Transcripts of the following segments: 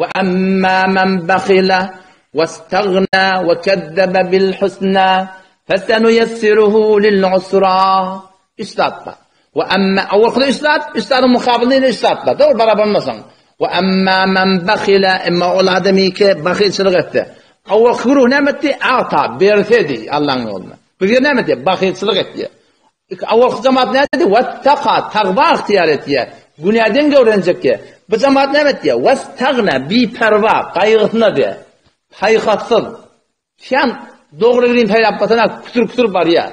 وأما من بخل واستغنى وكذب بالحسنى فسنيسره للعسرى. İslatla. وأما أول خذ إسلات مقابلين إسلاتلا. دور برابر مثلا. وأما من بخل إما أول آدمي كبخيل سلغته. أول خبره نعمتي أعطى بيرثدي الله يقولنا. بغير نعمتي بخيل سلغته. أول جماعة نعمتي واتقى تقوى اختيارتيه. بنيادين görünecek ki. Bu cemaat nعمتيه واستغنى بيperva kaygısına diye. Haykatsız. Sen doğru girin peygamberine kütür var ya.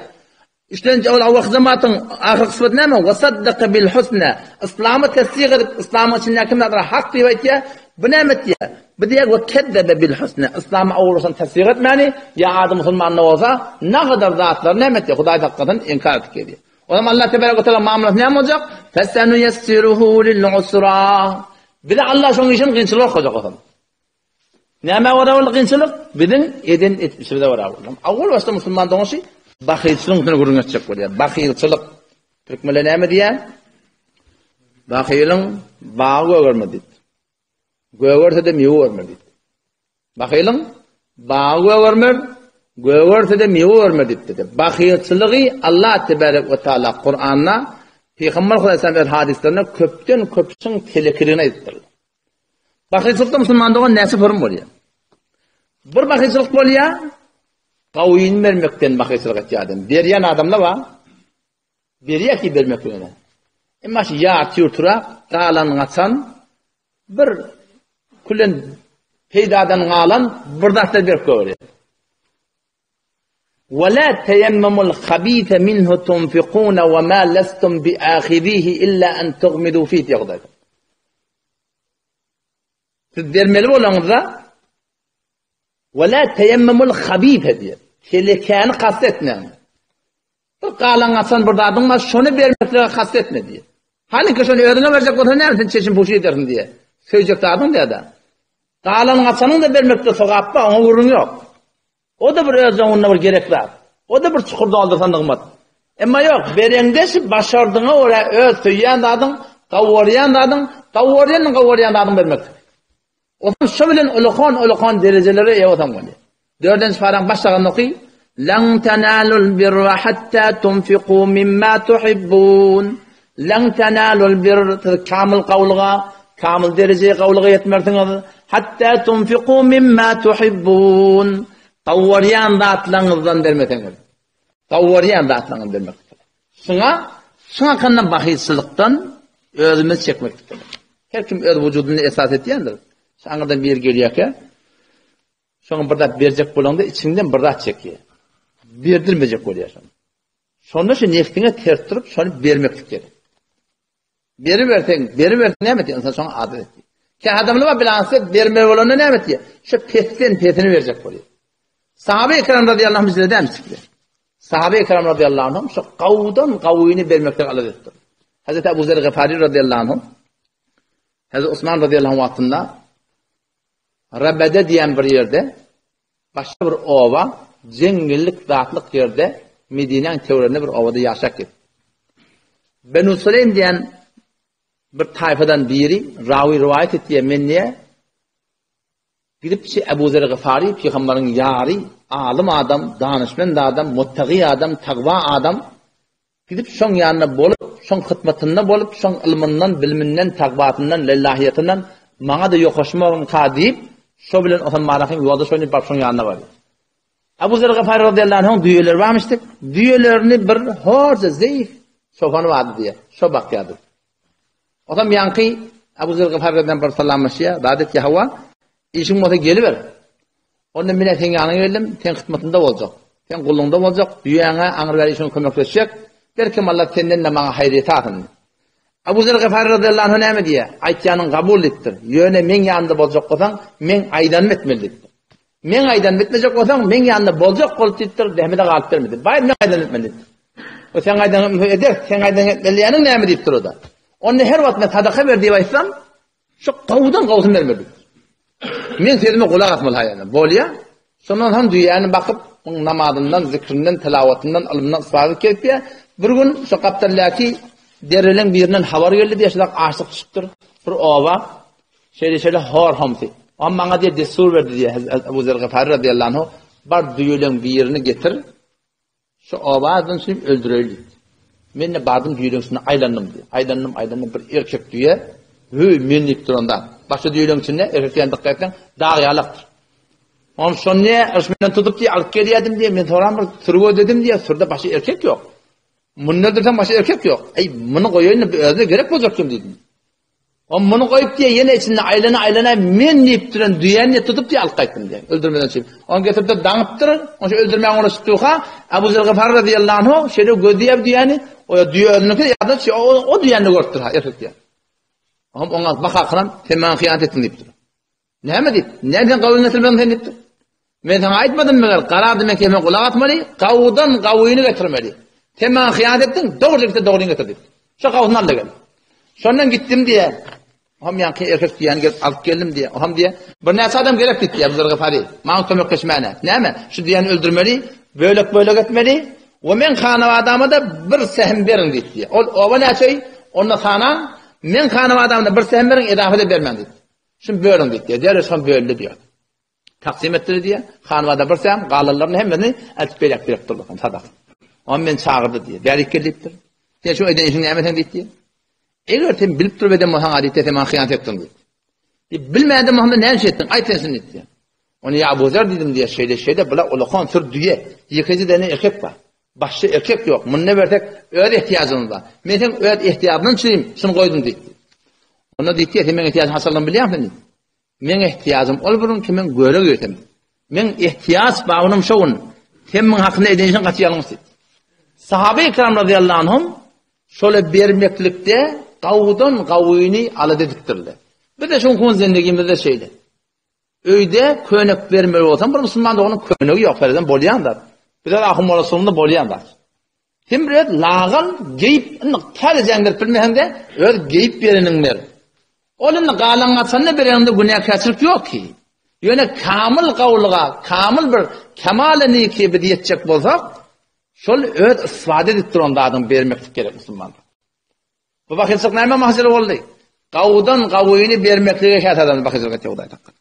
İşte o cemaatin ahir kısmı ne mi? وصدق بالحسنى. İslam'ı tasdik edip İslam'ın içinde kimler hak diyor ya. Bu nعمتيه. Bu diye وكذب بالحسنى. İslam'ı avursan tasdik etmeni ya adam Müslüman ne olsa ne kadar zatlar nعمتيه Hudaý hakikaten inkar ediyor. O zaman Allah Tebarek ve Teala muamelesi ne olacak? فَسَنُيَسِّرُهُ لِلْعُسْرَى. Bir de Allah şunun için kıyınçılık olacak o zaman. Neme var o kıyınçılık? Bizim edin etmişi de var o zaman. Avval başta Müslüman doğuşu bakıyçılığın günü edecek oluyor. Bakıyçılık. Türkmenler ne mi diye? Bakıyılın bağı görmedi. Görürse de miyu görmedi. Bakıyılın bağı görmedi. Görürse de miyu görmedi dedi. Bakıyçılığı Allah Tebarek ve Teala Kur'an'da Peygamber Aleyhisselam hadislerine köpçün telekirine ettirir. Bakıyçılıkta Müslümanlığa nasıl form oluyor? Bir bakıyçılık oluyor, kavuyun vermekten bakıyçılık ettiğinden. Beriyen adamla var, beriye ki vermekten. Ama ya tiyurtura, kalan açan, bir kullen peydadan alan, bir dahta bir koyuyor. ولا تيمموا الخبيث منه تنفقون وما لستم بآخذيه إلا أن تغمدوا فيه تقدر. تدرملوا ولا ولا تيمموا الخبيث هذه اللي كان قصتنا. قال أن أصلا بردادم ما شون بيرمتلا قصتنا دي. هل كشون يردنا مرجع قطعنا نحن تشين بوشي درن دي. سويجك تعدون دي هذا. قال أن أصلا ده بيرمتلا سقاطة أو ورنيا. O da bir özünün bir gerek var. O da bir çukurda aldırsan dığmat. Ama yok, berendesi başardığına oraya öz tüyen dadın, kavvarıyan dadın vermektir. O zaman şu bilen ulukan dereceleri evatam var. Dördüncü paran başlığını okuy. لَنْ تَنَالُوا الْبِرَّ حَتَّى تُنْفِقُوا مِمَّا تُحِبُّونَ. لَنْ تَنَالُوا الْبِرَّ kamil kavluğa, kamil dereceye kavluğa yetmertiniz. حَتَّى تُنْفِقُوا مِمَّا تُحِبُّونَ. Tavvarıyan dağıtlarınızdan vermektedir. Tavvarıyan dağıtlarınızdan vermektedir. Şuna kandan bakıyçılıktan özümüz çekmektedir. Her kim öz vücudunu esas ettiyendir. Şanırdan bir geliyor ki, şunu burada verecek bulanda içinden burada çekiyor. Verdirmeyecek oluyor. Sonra şu nefsine ters durup şunu vermeklik gerek. Beri versen ne mi diyor? İnsan sonra adet ediyor. Ki adamlı var bilansı verme olanı ne mi diyor? Şu petini verecek oluyor. Sahabe-i Kiram radıyallahu anh bizlere demiştik. Sahabe-i Kiram radıyallahu anh şu kavuyunu vermekten alır ettir. Hazreti Ebu Zer Gıfari radıyallahu anh, Hazreti Osman radıyallahu anh vaktinde Rabede diyen bir yerde, başka bir ova, cenginlik, dağıtlık yerde Medine'nin teorinde bir ovada yaşak etti. Benu Süleym diyen bir tayfadan biri, ravi rivayet ettiği menniye, gidip Ebu Zer Gıfari, Peygamberin yari, alim adam, danışmend adam, muttaqi adam, takva adam, gidip şon yanına bolup, şon hıtmatında bolup, şon ilminden, bilminden, takvatından, lillahiyetinden, bana da yokoşmağın kadip, şu bilen otan marakim yolda şöyle bak şon yanına var. Ebu Zer Gıfari radıyallahu anh düğeler varmıştık, düğelerini bir horca zayıf şofanı vardı diye, şu bakyadı. Otan yankı, Ebu Zer Gıfari radıyallahu anh sallanmış ya, dadet ya hava, İşin mota geliver. Ondan bile sen yanına geldim, sen hizmetinde olacak. Sen kulluğunda olacak, dünyana anırlar işini kömekleşecek. Derken Allah senden de bana hayriyeti atın. Ebu Zer Gıfari radıyallahu anh ne mi diye? Aytyanın kabul ettir. Yöne men yanında olacak olsan, men aydan etmelidir. Men aydan etmeyecek olsan, men yanında olacak olacaktir, dehmede kalıp vermelidir. Bayır men aydan etmelidir. O sen aydan eder, sen aydan etmeliyanın ne mi deyiptir o da? Onu her vakit sadaka verdiği vaysam, şu kavusunu vermelidir. Men sözüme kulak atmalı hayalına. Bolya, sonra hem dünyanın bakıp, namazından, zikrinden, tilavetinden, ilminden istifade etip, bir gün şu kaptarlaki derilen birinden haber geldi diye şudak aşık çıktır. Bir ova, Şöyle hor hamsi. Ama bana diye destur verdi diye Ebu Zer Gıfari radıyallahu anh bar düğülen bir yerini getir. Şu avazın şimdi öldürüldü. Ben de bardım düğülen üstüne aylandım diye. Aylandım bir erkek diye. Men deyip durandan. Başka düğülen içinde erkeklerin dikkatlen dağ yalaktır. Onun son ne? Osman'dan tutup diye alıp geliyordum diye. Ben soran bir sürgü dedim diye. Sırda başka erkek yok. Bunu nedirden başka erkek yok. Bunu koyuyun özüne gerek olacak kim dedim. Onu koyup diye yine içinde aylana men deyip duran düğenini tutup diye alıp kayttım diye. Öldürmeden şey. Onu getirip de dağıptır. Onu öldürmeyen onu tutuğa. Ebu Zer Gıfari radıyallahu anh şöyle gödüye düğeni. O düğenini ya da o düğenini gördür erkek diye. Ona bakakıran hemen hıyanet ettin deyip dur. Ne mi deyip? Nereden kavulun etilmeden sen deyip dur? Ben sana aytmadım mı? Karardım ben hemen kulak atmalı. Kavudun kavuyunu getirmeli. Hemen hıyanet ettin. Doğruca getir deyip. Şu kavudunlarla geldi. Sonradan gittim diye. Yankı erkek diye alıp geldim diye. Diye. Bir neyse adam gerek gitti ya Ebu Zer Gıfari. Mağın kömek kışmağına. Ne mi? Şu diyeni öldürmeli. Böyle etmeli. Ve men kanava adamı da bir sehem verin deyip diye. O ne şey? Onunla sanan men kanava adamı da bir sehem verin edafede vermem deyip. Şimdi bölün deyip diye. Diğer son bölüldü diyor. Taksim ettirir diye. Kanava da bir sehem. Galarlarını hem beni etip belek direktörlük. Sadak. Onu ben çağırdı diye. Derik geliptir. Diye şu eden işin nimetin deyip diye. Eğer sen bilip dur bedem Muhammed adite sen hıyanet ettin diye. Bilmeden Muhammed ne ettin? Aytensin diye. Onu ya Ebu Zer dedim diye şeyde bula ulakon tür diye. Yıkıcı denen erkek var. Başka erkek yok. Bunu ne versek öğret ihtiyacınız var. Ben sen öğret ihtiyacını çüreyim. Şunu koydum diye. Ona diye sen benim ihtiyacım hasarlan biliyor musun? Men ihtiyacım olburun ki men göre götüm. Men ihtiyaç bağınım şoğun. Sen men hakkında edinişin kaçıyalımız diye. Sahabe-i kiram radıyallahu anhum şöyle vermeklikte kavudun kavuyunu alıdediktirdi. Bir de şunun zindegimizde şeydi. Öyde könek vermeli olsam bir Müslüman da onun köneği yok. Ferden bolyanlar. Bir de ahım olasılığında bolyanlar. Hem bir lağın geyip ter zengir bilmehen de öyle geyip vereninler. Onun galanatsanına vereninde günah kaçırık yok ki. Yani kamil kavluğa, kamil bir kemalini ki bir diyecek olsak şol öyle istifade edip duran da adam vermeklik gerek Müslümanlar. Bu bakılsak neyme mahzeri oldu. Kavudun kavuyunu vermekliğe şahit adamın bakılsak ettiği odayı takır.